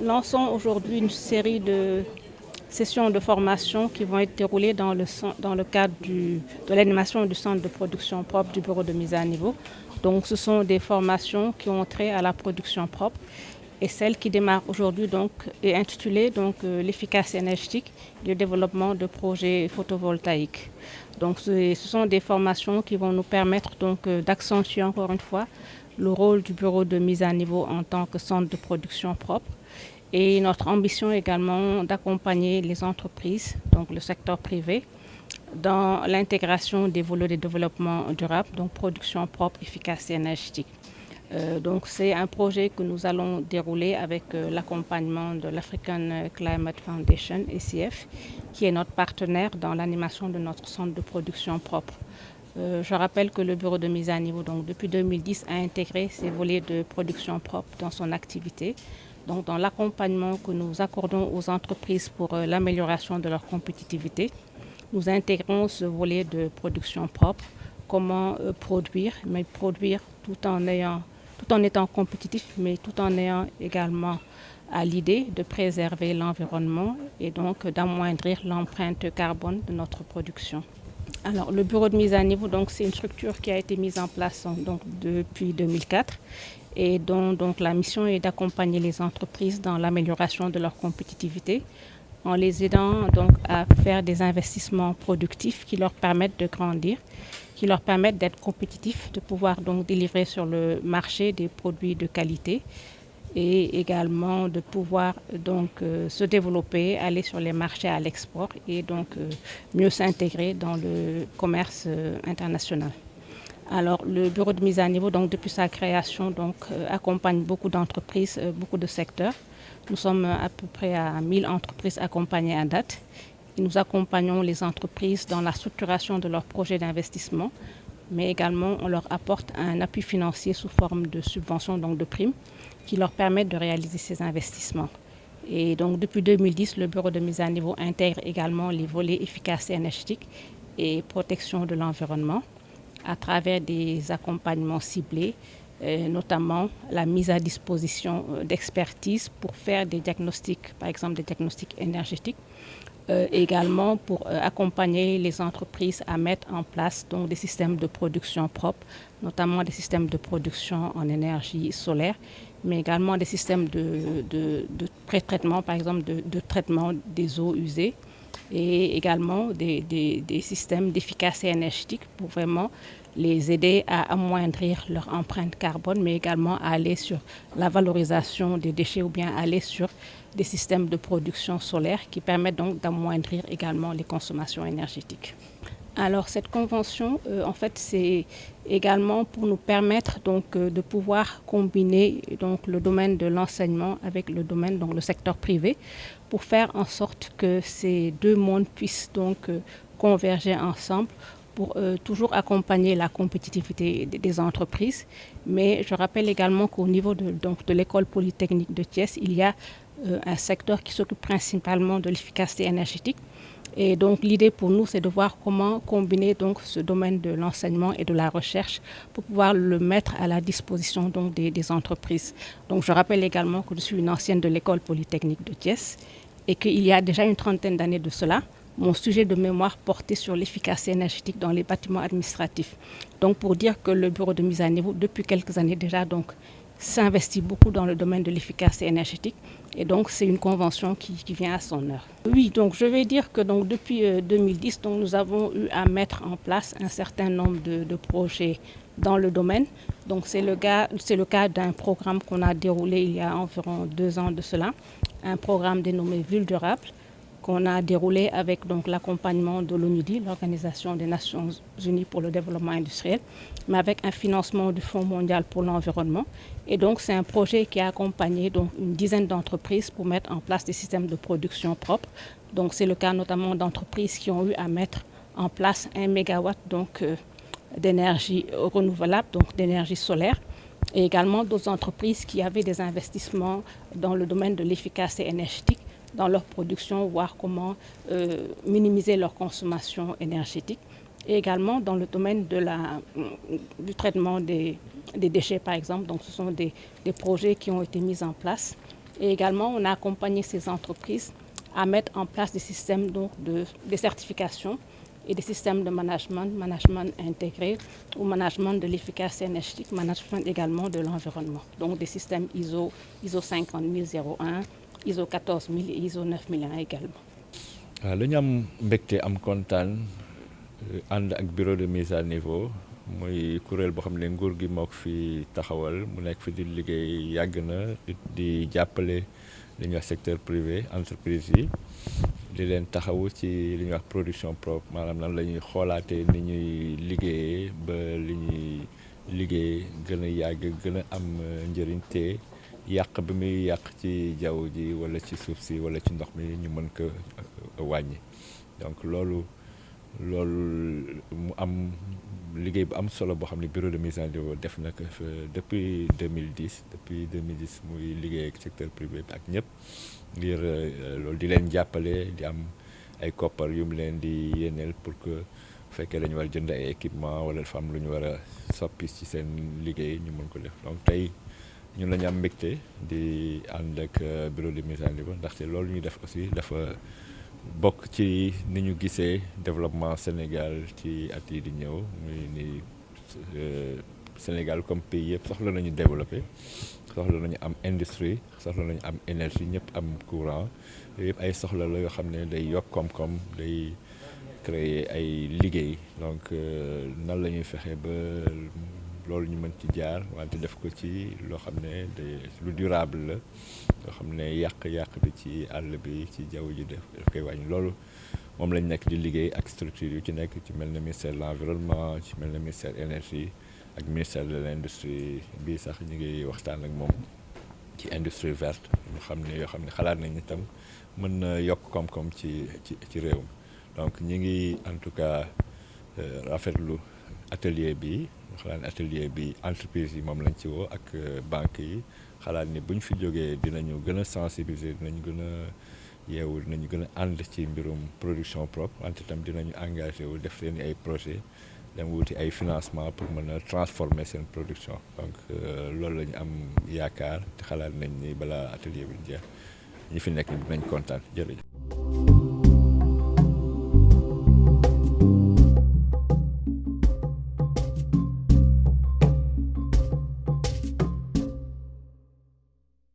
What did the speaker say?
lançons aujourd'hui une série de sessions de formation qui vont être déroulées dans le cadre de l'animation du centre de production propre du bureau de mise à niveau. Donc, ce sont des formations qui ont trait à la production propre. Et celle qui démarre aujourd'hui donc, est intitulée l'efficacité énergétique et le développement de projets photovoltaïques. Donc, ce sont des formations qui vont nous permettre d'accentuer encore une fois le rôle du bureau de mise à niveau en tant que centre de production propre. Et notre ambition également d'accompagner les entreprises, donc le secteur privé, dans l'intégration des volets de développement durable, donc production propre, efficace et énergétique. Donc c'est un projet que nous allons dérouler avec l'accompagnement de l'African Climate Foundation, ACF, qui est notre partenaire dans l'animation de notre centre de production propre. Je rappelle que le bureau de mise à niveau, donc depuis 2010, a intégré ces volets de production propre dans son activité. Donc, dans l'accompagnement que nous accordons aux entreprises pour l'amélioration de leur compétitivité, nous intégrons ce volet de production propre, comment produire, mais produire tout en étant compétitif, mais tout en ayant également à l'idée de préserver l'environnement et donc d'amoindrir l'empreinte carbone de notre production. Alors, le bureau de mise à niveau, c'est une structure qui a été mise en place depuis 2004 et dont la mission est d'accompagner les entreprises dans l'amélioration de leur compétitivité en les aidant à faire des investissements productifs qui leur permettent de grandir, qui leur permettent d'être compétitifs, de pouvoir délivrer sur le marché des produits de qualité et également de pouvoir se développer, aller sur les marchés à l'export et mieux s'intégrer dans le commerce international. Alors, le bureau de mise à niveau, depuis sa création, accompagne beaucoup d'entreprises, beaucoup de secteurs. Nous sommes à peu près à 1000 entreprises accompagnées à date. Et nous accompagnons les entreprises dans la structuration de leurs projets d'investissement, mais également on leur apporte un appui financier sous forme de subventions, de primes, qui leur permettent de réaliser ces investissements. Et donc, depuis 2010, le bureau de mise à niveau intègre également les volets efficacité énergétique et protection de l'environnement à travers des accompagnements ciblés, notamment la mise à disposition d'expertise pour faire des diagnostics, par exemple des diagnostics énergétiques, également pour accompagner les entreprises à mettre en place des systèmes de production propres, notamment des systèmes de production en énergie solaire, mais également des systèmes de pré-traitement, par exemple de traitement des eaux usées, et également des systèmes d'efficacité énergétique pour vraiment les aider à amoindrir leur empreinte carbone, mais également à aller sur la valorisation des déchets ou bien aller sur des systèmes de production solaire qui permettent d'amoindrir également les consommations énergétiques. Alors cette convention, en fait, c'est également pour nous permettre de pouvoir combiner le domaine de l'enseignement avec le domaine, le secteur privé, pour faire en sorte que ces deux mondes puissent converger ensemble pour toujours accompagner la compétitivité des entreprises. Mais je rappelle également qu'au niveau de l'école polytechnique de Thiès, il y a un secteur qui s'occupe principalement de l'efficacité énergétique. Et donc l'idée pour nous, c'est de voir comment combiner ce domaine de l'enseignement et de la recherche pour pouvoir le mettre à la disposition des entreprises. Donc je rappelle également que je suis une ancienne de l'école polytechnique de Thiès et qu'il y a déjà une trentaine d'années de cela, mon sujet de mémoire portait sur l'efficacité énergétique dans les bâtiments administratifs. Donc pour dire que le bureau de mise à niveau, depuis quelques années déjà, s'investit beaucoup dans le domaine de l'efficacité énergétique. Et donc, c'est une convention qui vient à son heure. Oui, donc je vais dire que depuis 2010, nous avons eu à mettre en place un certain nombre de projets dans le domaine. Donc, c'est le cas d'un programme qu'on a déroulé il y a environ 2 ans de cela, un programme dénommé Ville durable, qu'on a déroulé avec l'accompagnement de l'ONUDI, l'Organisation des Nations Unies pour le développement industriel, mais avec un financement du Fonds mondial pour l'environnement. Et donc, c'est un projet qui a accompagné une dizaine d'entreprises pour mettre en place des systèmes de production propres. Donc, c'est le cas notamment d'entreprises qui ont eu à mettre en place 1 mégawatt d'énergie renouvelable, d'énergie solaire, et également d'autres entreprises qui avaient des investissements dans le domaine de l'efficacité énergétique dans leur production, voir comment minimiser leur consommation énergétique. Et également dans le domaine du traitement des déchets, par exemple. Donc, ce sont des projets qui ont été mis en place Et également, on a accompagné ces entreprises à mettre en place des systèmes donc de certification et des systèmes de management intégré ou management de l'efficacité énergétique, management également de l'environnement. Donc des systèmes ISO 50001, ISO 14000 et ISO 9001 également. waaw lu ñu am mbégte am kontaan ànd ak bureau de mise à niveau muy kuréel boo xam ne nguur gi moo ko fi taxawal mu nekk fi di liggéey yàgg na di jàppale li ñuy wax secteur privé entreprise yi di leen taxawu ci li ñuy wax production propre maanaam nan la ñuy xoolaatee ni ñuy liggéeyee ba li ñuy liggéey gën a yàgg gën a am njëriñ te yàq bi muy yàq ci jaww ji wala ci suuf si wala ci ndox mi ñu mën ko wàññi donc loolu mu am liggéey bu am solo boo xam ne bureau de mise en niveau def na ko depuis 2010 muy liggéey ak secteur privé bi ak ñëpp ngir loolu di leen jàppale di am ay koppar yu mu leen di yéeneel pour que bu fekkee dañu war jënd ay équipement wala dafa am lu ñu war a soppi ci seen liggéey ñu mën ko def donc tey ñun la ñu am mbégte di ànd ak bureau de mise en niveau ndaxte loolu ñu def aussi dafa bokk ci ni ñu gisee développement Sénégal ci at yi di ñëw muy ni Sénégal comme pays yëpp soxla nañu développer soxla nañu am industrie soxla nañu am énergie ñëpp am courant yooyu yëpp ay soxla la yoo xam ne day yokk koom-koom day créer ay liggéey donc nan la ñuy fexe ba loolu ñu mën ci jaar wante def ko ci loo xam ne lu durable la loo xam ne yàq bi ci àll bi ci jaww ji daf koy wàññi loolu moom lañ nekk di liggéey ak structure yu ci nekk ci mel ne ministère de l'environnement ci mel ne ministère énergie ak ministère de l'industrie bii sax ñu ngi waxtaan ak moom ci industrie verte yoo xam ne xalaat nañ itam mën na yokk koom-koom ci réew mi donc ñi ngi en tout cas rafetlu atelier bi xalaat atelier bi entreprise yi moom lañ ci woo ak banque yi xalaat ni bu ñu fi jógee dinañu gën a sensibiliser dinañu gën a yeewu dinañu gën a ànd ci mbirum production propre wante itam dinañu engagé wu def seen ay projet dem wuti ay financement pour mën a transformer seen production donc loolu la ñu am yaakaar te xalaat nañ ni balaa atelier bi jeex ñi fi nekk dinañ kontaan jërëjëf.